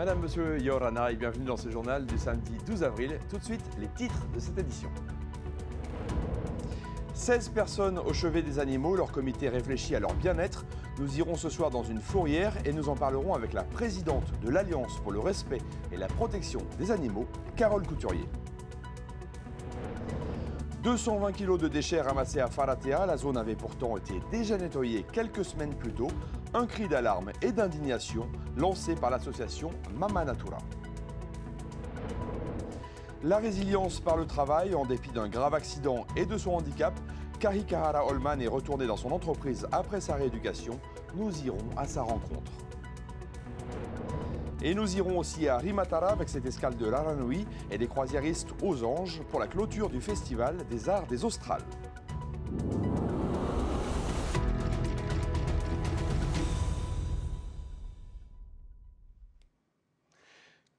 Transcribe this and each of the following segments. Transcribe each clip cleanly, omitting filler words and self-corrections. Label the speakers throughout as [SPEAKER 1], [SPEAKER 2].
[SPEAKER 1] Madame, Monsieur Yorana et bienvenue dans ce journal du samedi 12 avril. Tout de suite, les titres de cette édition. 16 personnes au chevet des animaux, leur comité réfléchit à leur bien-être. Nous irons ce soir dans une fourrière et nous en parlerons avec la présidente de l'Alliance pour le respect et la protection des animaux, Carole Couturier. 220 kg de déchets ramassés à Faratea, la zone avait pourtant été déjà nettoyée quelques semaines plus tôt. Un cri d'alarme et d'indignation lancé par l'association Mama Natura. La résilience par le travail, en dépit d'un grave accident et de son handicap, Kari Kahara Holman est retournée dans son entreprise après sa rééducation. Nous irons à sa rencontre. Et nous irons aussi à Rimatara avec cette escale de Laranui et des croisiéristes aux anges pour la clôture du Festival des Arts des Australes.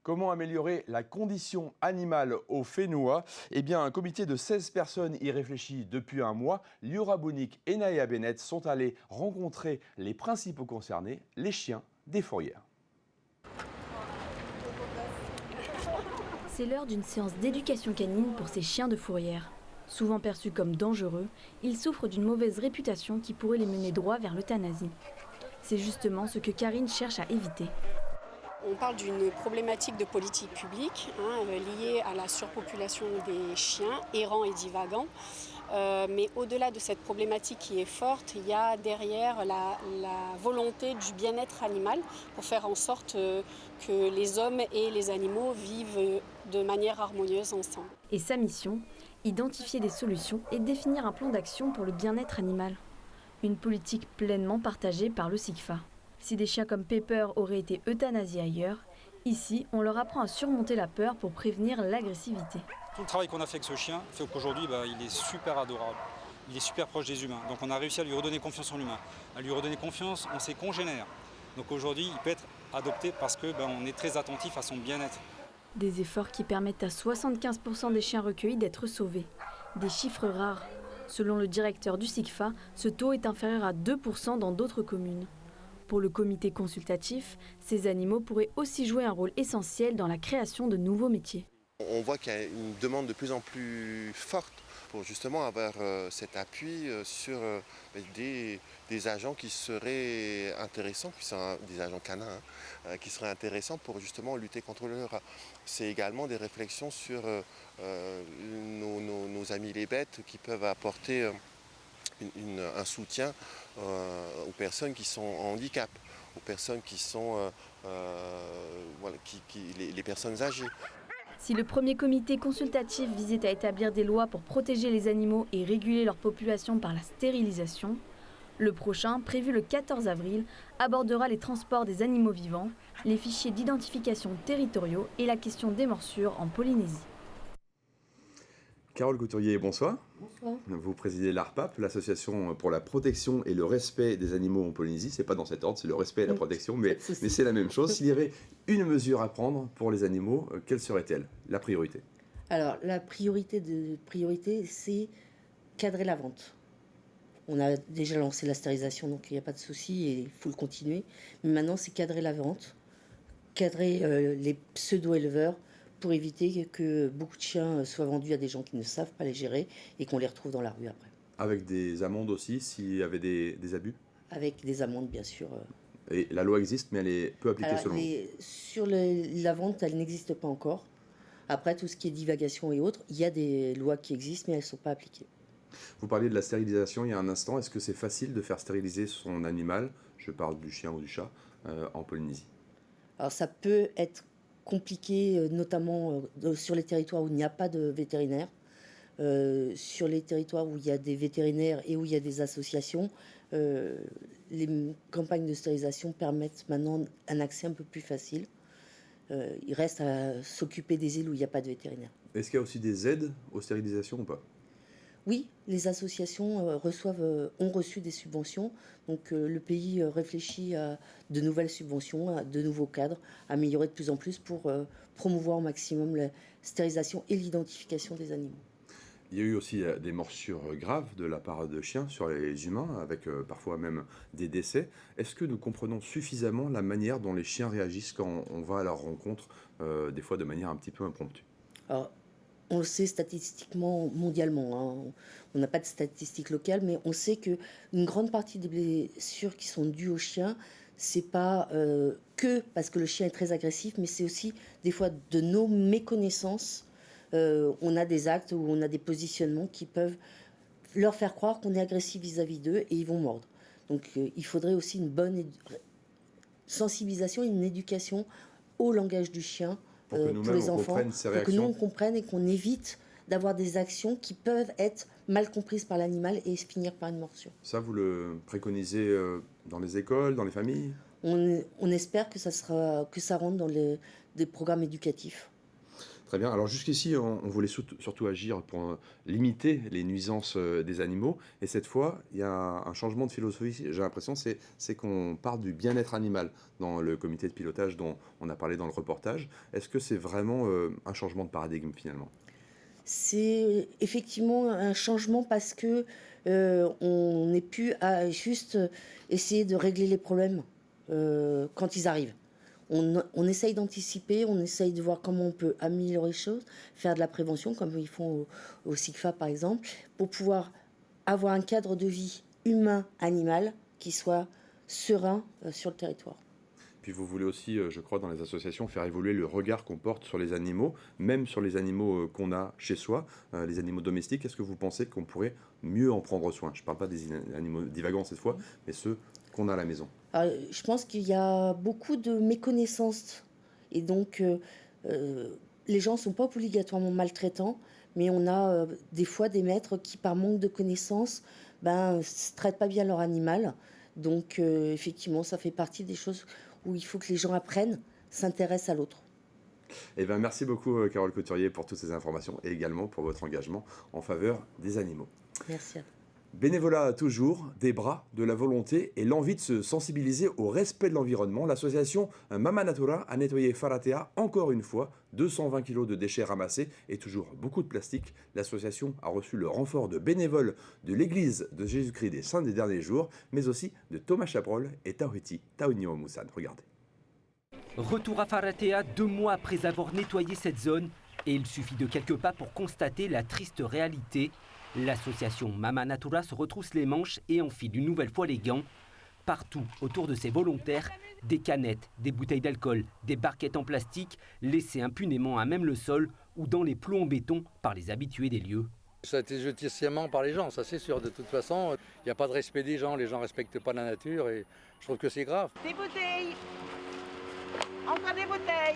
[SPEAKER 1] Comment améliorer la condition animale au Fénois? Eh bien, un comité de 16 personnes y réfléchit depuis un mois. Liora Bounik et Naya Bennett sont allés rencontrer les principaux concernés, les chiens des fourrières.
[SPEAKER 2] C'est l'heure d'une séance d'éducation canine pour ces chiens de fourrière. Souvent perçus comme dangereux, ils souffrent d'une mauvaise réputation qui pourrait les mener droit vers l'euthanasie. C'est justement ce que Karine cherche à éviter.
[SPEAKER 3] On parle d'une problématique de politique publique liée à la surpopulation des chiens errants et divagants. Mais au-delà de cette problématique qui est forte, il y a derrière la volonté du bien-être animal pour faire en sorte que les hommes et les animaux vivent de manière harmonieuse ensemble.
[SPEAKER 2] Et sa mission, identifier des solutions et définir un plan d'action pour le bien-être animal. Une politique pleinement partagée par le SICFA. Si des chiens comme Pepper auraient été euthanasiés ailleurs, ici, on leur apprend à surmonter la peur pour prévenir l'agressivité.
[SPEAKER 4] Tout le travail qu'on a fait avec ce chien fait qu'aujourd'hui, il est super adorable. Il est super proche des humains. Donc on a réussi à lui redonner confiance en l'humain, à lui redonner confiance en ses congénères. Donc aujourd'hui, il peut être adopté parce qu'on est très attentif à son bien-être.
[SPEAKER 2] Des efforts qui permettent à 75% des chiens recueillis d'être sauvés. Des chiffres rares. Selon le directeur du SICFA, ce taux est inférieur à 2% dans d'autres communes. Pour le comité consultatif, ces animaux pourraient aussi jouer un rôle essentiel dans la création de nouveaux métiers.
[SPEAKER 5] On voit qu'il y a une demande de plus en plus forte pour justement avoir cet appui sur des agents qui seraient intéressants, qui sont des agents canins, qui seraient intéressants pour justement lutter contre le rat. C'est également des réflexions sur nos amis les bêtes qui peuvent apporter un soutien aux personnes qui sont en handicap, aux personnes qui sont les personnes âgées.
[SPEAKER 2] Si le premier comité consultatif visait à établir des lois pour protéger les animaux et réguler leur population par la stérilisation, le prochain, prévu le 14 avril, abordera les transports des animaux vivants, les fichiers d'identification territoriaux et la question des morsures en Polynésie.
[SPEAKER 1] Carole Couturier, bonsoir.
[SPEAKER 6] Bonsoir.
[SPEAKER 1] Vous présidez l'ARPAP, l'association pour la protection et le respect des animaux en Polynésie. C'est pas dans cet ordre, c'est le respect et la protection, mais c'est la même chose. S'il y avait une mesure à prendre pour les animaux, quelle serait-elle? La priorité?
[SPEAKER 6] Alors, la priorité, c'est cadrer la vente. On a déjà lancé la stérilisation, donc il n'y a pas de souci et il faut le continuer. Mais maintenant, c'est cadrer la vente, cadrer les pseudo-éleveurs, pour éviter que beaucoup de chiens soient vendus à des gens qui ne savent pas les gérer et qu'on les retrouve dans la rue après.
[SPEAKER 1] Avec des amendes aussi, s'il y avait des abus?
[SPEAKER 6] Avec des amendes, bien sûr.
[SPEAKER 1] Et la loi existe, mais elle est peu appliquée
[SPEAKER 6] Alors,
[SPEAKER 1] selon vous?
[SPEAKER 6] Sur la vente, elle n'existe pas encore. Après, tout ce qui est divagation et autres, il y a des lois qui existent, mais elles ne sont pas appliquées.
[SPEAKER 1] Vous parliez de la stérilisation il y a un instant. Est-ce que c'est facile de faire stériliser son animal, je parle du chien ou du chat, en Polynésie?
[SPEAKER 6] Alors, ça peut être compliqué, notamment sur les territoires où il n'y a pas de vétérinaire. Sur les territoires où il y a des vétérinaires et où il y a des associations, les campagnes de stérilisation permettent maintenant un accès un peu plus facile. Il reste à s'occuper des îles où il n'y a pas de vétérinaire.
[SPEAKER 1] Est-ce qu'il y a aussi des aides aux stérilisations ou pas?
[SPEAKER 6] Oui, les associations ont reçu des subventions. Donc le pays réfléchit à de nouvelles subventions, à de nouveaux cadres, à améliorer de plus en plus pour promouvoir au maximum la stérilisation et l'identification des animaux.
[SPEAKER 1] Il y a eu aussi des morsures graves de la part de chiens sur les humains, avec parfois même des décès. Est-ce que nous comprenons suffisamment la manière dont les chiens réagissent quand on va à leur rencontre, des fois de manière un petit peu impromptue?
[SPEAKER 6] Alors, on le sait statistiquement mondialement, hein. On n'a pas de statistiques locales, mais on sait qu'une grande partie des blessures qui sont dues aux chiens, c'est pas que parce que le chien est très agressif, mais c'est aussi des fois de nos méconnaissances. On a des actes ou on a des positionnements qui peuvent leur faire croire qu'on est agressif vis-à-vis d'eux et ils vont mordre. Donc il faudrait aussi une bonne sensibilisation et une éducation au langage du chien
[SPEAKER 1] Pour que
[SPEAKER 6] pour
[SPEAKER 1] nous-mêmes
[SPEAKER 6] les
[SPEAKER 1] on
[SPEAKER 6] enfants,
[SPEAKER 1] comprenne ces
[SPEAKER 6] pour que nous on
[SPEAKER 1] réactions.
[SPEAKER 6] comprenne et qu'on évite d'avoir des actions qui peuvent être mal comprises par l'animal et finir par une morsure.
[SPEAKER 1] Ça, vous le préconisez dans les écoles, dans les familles?
[SPEAKER 6] On espère que ça rentre dans des programmes éducatifs.
[SPEAKER 1] Très bien. Alors jusqu'ici, on voulait surtout agir pour limiter les nuisances des animaux. Et cette fois, il y a un changement de philosophie. J'ai l'impression c'est qu'on part du bien-être animal dans le comité de pilotage dont on a parlé dans le reportage. Est-ce que c'est vraiment un changement de paradigme finalement?
[SPEAKER 6] C'est effectivement un changement parce que on n'est plus à juste essayer de régler les problèmes quand ils arrivent. On essaye d'anticiper, on essaye de voir comment on peut améliorer les choses, faire de la prévention comme ils font au SICFA par exemple, pour pouvoir avoir un cadre de vie humain-animal qui soit serein sur le territoire.
[SPEAKER 1] Puis vous voulez aussi, je crois, dans les associations, faire évoluer le regard qu'on porte sur les animaux, même sur les animaux qu'on a chez soi, les animaux domestiques. Est-ce que vous pensez qu'on pourrait mieux en prendre soin? Je ne parle pas des animaux divagants cette fois, mais ceux qu'on a à la maison.
[SPEAKER 6] Alors, je pense qu'il y a beaucoup de méconnaissances et donc les gens ne sont pas obligatoirement maltraitants, mais on a des fois des maîtres qui, par manque de connaissances, ne traitent pas bien leur animal. Donc effectivement, ça fait partie des choses où il faut que les gens apprennent, s'intéressent à l'autre.
[SPEAKER 1] Eh bien, merci beaucoup, Carole Couturier, pour toutes ces informations et également pour votre engagement en faveur des animaux.
[SPEAKER 6] Merci à vous.
[SPEAKER 1] Bénévolat toujours, des bras, de la volonté et l'envie de se sensibiliser au respect de l'environnement. L'association Mama Natura a nettoyé Faratea encore une fois, 220 kg de déchets ramassés et toujours beaucoup de plastique. L'association a reçu le renfort de bénévoles de l'église de Jésus-Christ des Saints des Derniers Jours, mais aussi de Thomas Chabrol et Taouhiti Taounio Moussan. Regardez.
[SPEAKER 7] Retour à Faratea 2 mois après avoir nettoyé cette zone et il suffit de quelques pas pour constater la triste réalité. L'association Mama Natura se retrousse les manches et enfile une nouvelle fois les gants. Partout autour de ces volontaires, des canettes, des bouteilles d'alcool, des barquettes en plastique laissées impunément à même le sol ou dans les plots en béton par les habitués des lieux.
[SPEAKER 8] Ça a été jeté sciemment par les gens, ça c'est sûr. De toute façon, il n'y a pas de respect des gens, les gens ne respectent pas la nature et je trouve que c'est grave.
[SPEAKER 9] Des bouteilles, encore des bouteilles.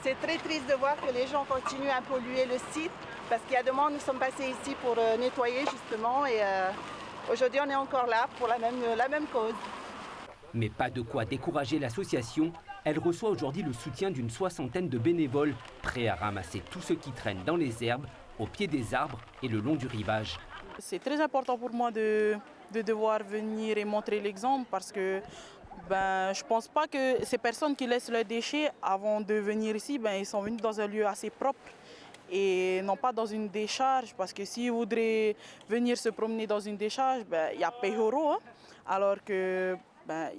[SPEAKER 9] C'est très triste de voir que les gens continuent à polluer le site. Parce qu'il y a 2 mois, nous sommes passés ici pour nettoyer justement et aujourd'hui on est encore là pour la même cause.
[SPEAKER 7] Mais pas de quoi décourager l'association. Elle reçoit aujourd'hui le soutien d'une 60aine de bénévoles prêts à ramasser tout ce qui traîne dans les herbes, au pied des arbres et le long du rivage.
[SPEAKER 10] C'est très important pour moi de devoir venir et montrer l'exemple parce que je ne pense pas que ces personnes qui laissent leurs déchets avant de venir ici, ils sont venus dans un lieu assez propre. Et non pas dans une décharge, parce que s'ils voudraient venir se promener dans une décharge, il y a Pejoro, hein, alors que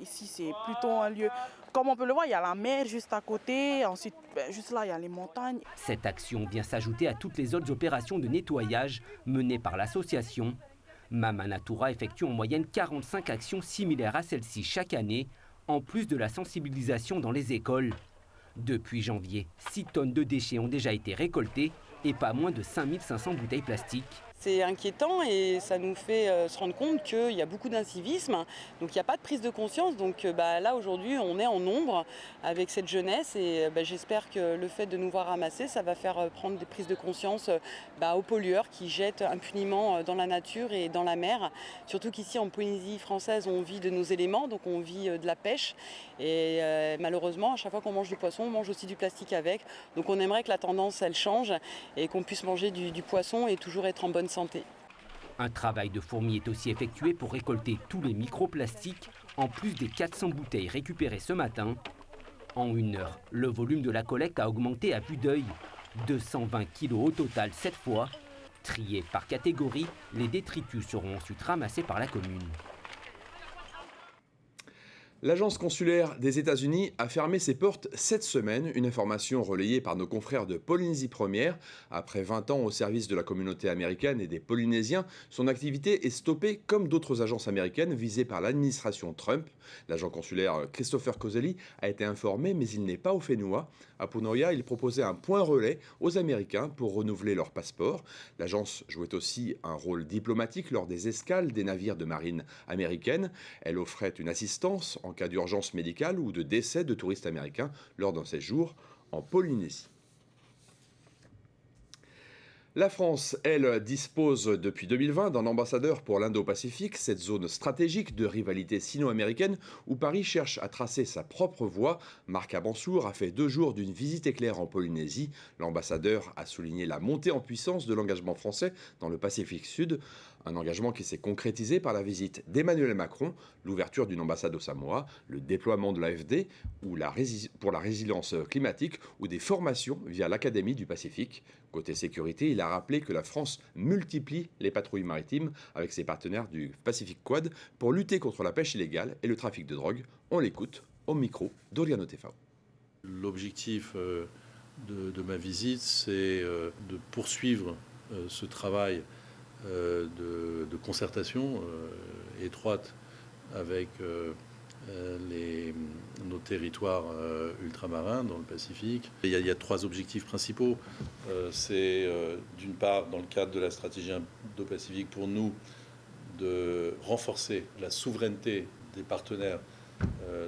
[SPEAKER 10] ici c'est plutôt un lieu, comme on peut le voir, il y a la mer juste à côté, ensuite juste là il y a les montagnes.
[SPEAKER 7] Cette action vient s'ajouter à toutes les autres opérations de nettoyage menées par l'association. Mama Natura effectue en moyenne 45 actions similaires à celle-ci chaque année, en plus de la sensibilisation dans les écoles. Depuis janvier, 6 tonnes de déchets ont déjà été récoltées et pas moins de 5500 bouteilles plastiques.
[SPEAKER 11] C'est inquiétant et ça nous fait se rendre compte qu'il y a beaucoup d'incivisme, donc il n'y a pas de prise de conscience. Donc là aujourd'hui on est en nombre avec cette jeunesse et j'espère que le fait de nous voir ramasser, ça va faire prendre des prises de conscience aux pollueurs qui jettent impuniment dans la nature et dans la mer. Surtout qu'ici en Polynésie française on vit de nos éléments, donc on vit de la pêche et malheureusement à chaque fois qu'on mange du poisson on mange aussi du plastique avec. Donc on aimerait que la tendance elle change et qu'on puisse manger du poisson et toujours être en bonne santé.
[SPEAKER 7] Un travail de fourmi est aussi effectué pour récolter tous les microplastiques, en plus des 400 bouteilles récupérées ce matin. En 1 heure, le volume de la collecte a augmenté à vue d'œil. 220 kilos au total cette fois. Triés par catégorie, les détritus seront ensuite ramassés par la commune.
[SPEAKER 1] L'agence consulaire des États-Unis a fermé ses portes cette semaine, une information relayée par nos confrères de Polynésie Première. Après 20 ans au service de la communauté américaine et des Polynésiens, son activité est stoppée comme d'autres agences américaines visées par l'administration Trump. L'agent consulaire Christopher Coselli a été informé, mais il n'est pas au Whenua. À Punoia, il proposait un point relais aux Américains pour renouveler leur passeport. L'agence jouait aussi un rôle diplomatique lors des escales des navires de marine américaine. Elle offrait une assistance en cas d'urgence médicale ou de décès de touristes américains lors d'un séjour en Polynésie. La France, elle, dispose depuis 2020 d'un ambassadeur pour l'Indo-Pacifique, cette zone stratégique de rivalité sino-américaine où Paris cherche à tracer sa propre voie. Marc Abansour a fait 2 jours d'une visite éclair en Polynésie. L'ambassadeur a souligné la montée en puissance de l'engagement français dans le Pacifique Sud. Un engagement qui s'est concrétisé par la visite d'Emmanuel Macron, l'ouverture d'une ambassade au Samoa, le déploiement de l'AFD pour la résilience climatique ou des formations via l'Académie du Pacifique. Côté sécurité, il a rappelé que la France multiplie les patrouilles maritimes avec ses partenaires du Pacific Quad pour lutter contre la pêche illégale et le trafic de drogue. On l'écoute au micro d'Oriano Tefao.
[SPEAKER 12] L'objectif de ma visite, c'est de poursuivre ce travail de concertation étroite avec nos territoires ultramarins dans le Pacifique. Il y a 3 objectifs principaux. C'est d'une part, dans le cadre de la stratégie Indo-Pacifique, pour nous, de renforcer la souveraineté des partenaires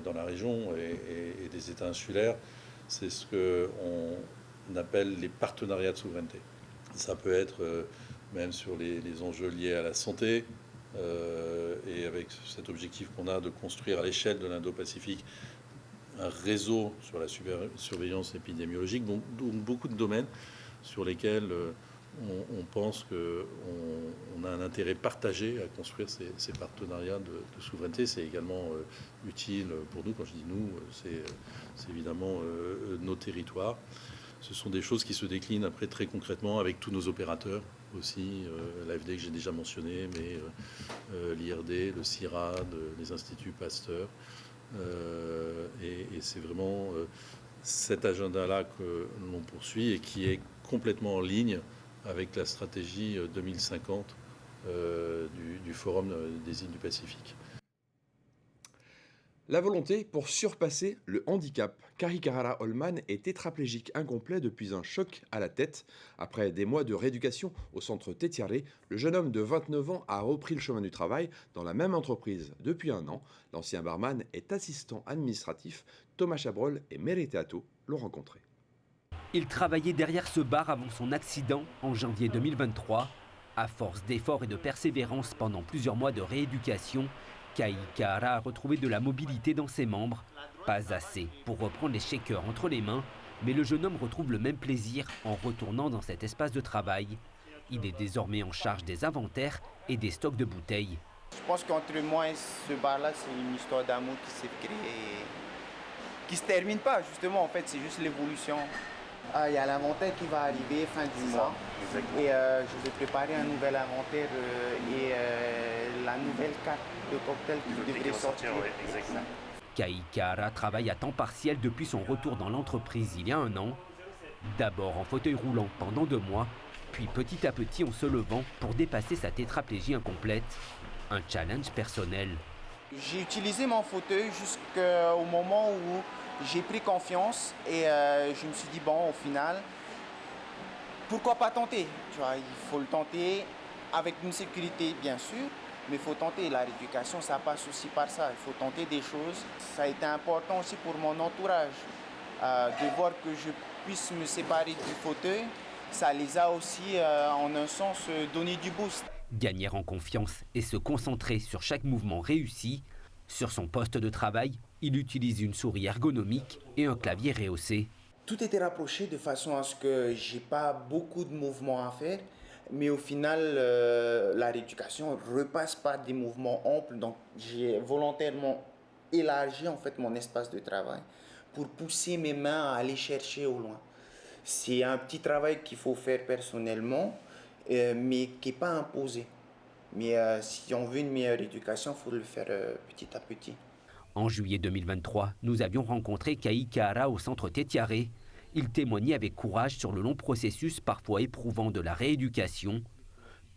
[SPEAKER 12] dans la région et des États insulaires. C'est ce qu'on appelle les partenariats de souveraineté. Ça peut être même sur les enjeux liés à la santé, et avec cet objectif qu'on a de construire à l'échelle de l'Indo-Pacifique un réseau sur la surveillance épidémiologique, donc beaucoup de domaines sur lesquels on pense qu'on a un intérêt partagé à construire ces partenariats de souveraineté. C'est également utile pour nous. Quand je dis nous, c'est évidemment nos territoires. Ce sont des choses qui se déclinent après très concrètement avec tous nos opérateurs aussi, l'AFD que j'ai déjà mentionné, mais l'IRD, le CIRAD, les instituts Pasteur. Et c'est vraiment cet agenda-là que l'on poursuit et qui est complètement en ligne avec la stratégie 2050 du Forum des îles du Pacifique.
[SPEAKER 1] La volonté pour surpasser le handicap. Kari Karara Holman est tétraplégique incomplet depuis un choc à la tête. Après des mois de rééducation au centre Tetiare, le jeune homme de 29 ans a repris le chemin du travail dans la même entreprise depuis 1 an. L'ancien barman est assistant administratif. Thomas Chabrol et Mereteato l'ont rencontré.
[SPEAKER 7] Il travaillait derrière ce bar avant son accident en janvier 2023. À force d'efforts et de persévérance pendant plusieurs mois de rééducation, Kai Kahara a retrouvé de la mobilité dans ses membres. Pas assez pour reprendre les shakers entre les mains, mais le jeune homme retrouve le même plaisir en retournant dans cet espace de travail. Il est désormais en charge des inventaires et des stocks de bouteilles.
[SPEAKER 13] Je pense qu'entre moi et ce bar-là, c'est une histoire d'amour qui s'est créée, qui ne se termine pas justement, en fait, c'est juste l'évolution. Il y a l'inventaire qui va arriver fin du mois. Et je vais préparer un nouvel inventaire et la nouvelle carte de cocktail qui devrait sortir.
[SPEAKER 7] Kai Kahara travaille à temps partiel depuis son retour dans l'entreprise il y a 1 an. D'abord en fauteuil roulant pendant 2 mois, puis petit à petit en se levant pour dépasser sa tétraplégie incomplète. Un challenge personnel.
[SPEAKER 13] J'ai utilisé mon fauteuil jusqu'au moment où j'ai pris confiance et je me suis dit, bon, au final, pourquoi pas tenter? Tu vois, il faut le tenter avec une sécurité, bien sûr, mais il faut tenter. La rééducation, ça passe aussi par ça. Il faut tenter des choses. Ça a été important aussi pour mon entourage, de voir que je puisse me séparer du fauteuil. Ça les a aussi, en un sens, donné du boost.
[SPEAKER 7] Gagner en confiance et se concentrer sur chaque mouvement réussi. Sur son poste de travail, il utilise une souris ergonomique et un clavier rehaussé.
[SPEAKER 13] Tout était rapproché de façon à ce que j'ai pas beaucoup de mouvements à faire, mais au final, la rééducation repasse par des mouvements amples. Donc, j'ai volontairement élargi en fait mon espace de travail pour pousser mes mains à aller chercher au loin. C'est un petit travail qu'il faut faire personnellement mais qui n'est pas imposée. Mais si on veut une meilleure éducation, il faut le faire petit à petit.
[SPEAKER 7] En juillet 2023, nous avions rencontré Kai Kahara au centre Tetiare. Il témoignait avec courage sur le long processus parfois éprouvant de la rééducation.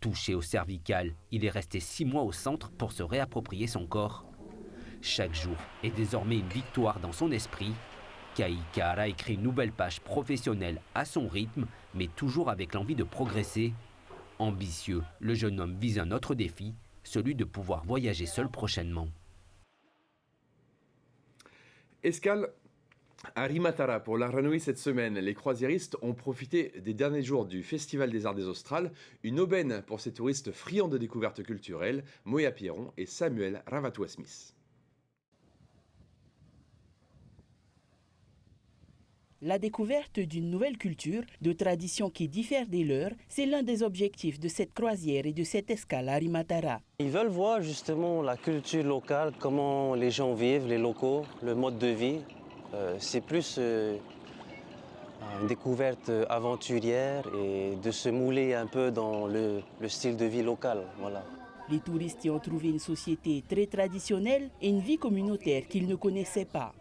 [SPEAKER 7] Touché au cervical, il est resté 6 mois au centre pour se réapproprier son corps. Chaque jour est désormais une victoire dans son esprit. Kai Kahara écrit une nouvelle page professionnelle à son rythme, mais toujours avec l'envie de progresser. Ambitieux, le jeune homme vise un autre défi, celui de pouvoir voyager seul prochainement.
[SPEAKER 1] Escale à Rimatara pour la Ranui cette semaine. Les croisiéristes ont profité des derniers jours du Festival des Arts des Australes. Une aubaine pour ces touristes friands de découvertes culturelles, Moya Pierron et Samuel Ravatua-Smith.
[SPEAKER 14] La découverte d'une nouvelle culture, de traditions qui diffèrent des leurs, c'est l'un des objectifs de cette croisière et de cette escale à Rimatara.
[SPEAKER 15] Ils veulent voir justement la culture locale, comment les gens vivent, les locaux, le mode de vie. C'est plus une découverte aventurière et de se mouler un peu dans le style de vie local. Voilà.
[SPEAKER 14] Les touristes y ont trouvé une société très traditionnelle et une vie communautaire qu'ils ne connaissaient pas.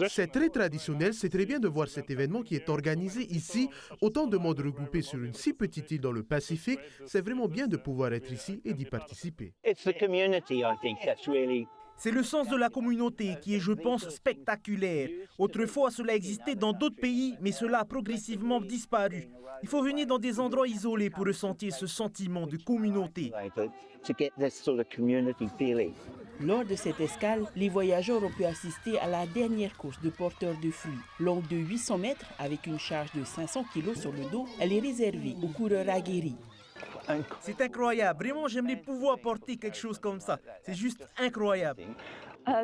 [SPEAKER 16] C'est très traditionnel, c'est très bien de voir cet événement qui est organisé ici. Autant de monde regroupé sur une si petite île dans le Pacifique, c'est vraiment bien de pouvoir être ici et d'y participer.
[SPEAKER 17] C'est le sens de la communauté qui est, je pense, spectaculaire. Autrefois, cela existait dans d'autres pays, mais cela a progressivement disparu. Il faut venir dans des endroits isolés pour ressentir ce sentiment de communauté.
[SPEAKER 14] Lors de cette escale, les voyageurs ont pu assister à la dernière course de porteurs de fruits. Longue de 800 mètres, avec une charge de 500 kg sur le dos, elle est réservée aux coureurs aguerris.
[SPEAKER 17] C'est incroyable, vraiment j'aimerais pouvoir porter quelque chose comme ça, c'est juste incroyable.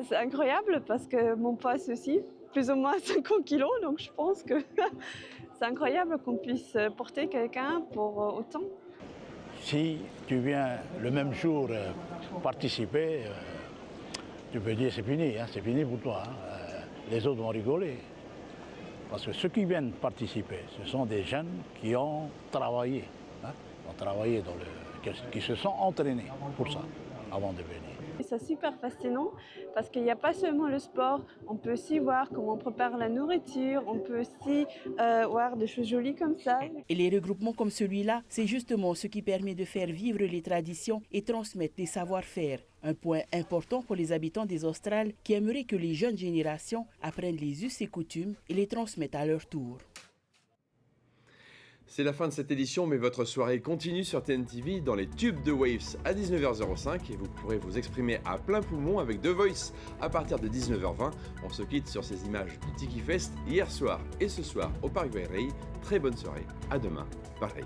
[SPEAKER 18] C'est incroyable parce que mon poids c'est aussi plus ou moins 50 kilos, donc je pense que c'est incroyable qu'on puisse porter quelqu'un pour autant.
[SPEAKER 19] Si tu viens le même jour participer, tu peux dire c'est fini pour toi. Les autres vont rigoler. Parce que ceux qui viennent participer, ce sont des jeunes qui ont travaillé. Qui se sont entraînés pour ça, avant de venir.
[SPEAKER 18] C'est super fascinant parce qu'il n'y a pas seulement le sport, on peut aussi voir comment on prépare la nourriture, on peut aussi voir des choses jolies comme ça.
[SPEAKER 14] Et les regroupements comme celui-là, c'est justement ce qui permet de faire vivre les traditions et transmettre les savoir-faire. Un point important pour les habitants des Australes qui aimeraient que les jeunes générations apprennent les us et coutumes et les transmettent à leur tour.
[SPEAKER 1] C'est la fin de cette édition, mais votre soirée continue sur TNTV dans les tubes de Waves à 19h05 et vous pourrez vous exprimer à plein poumon avec The Voice à partir de 19h20. On se quitte sur ces images du Tiki Fest hier soir et ce soir au Parc Valley. Très bonne soirée, à demain, pareil.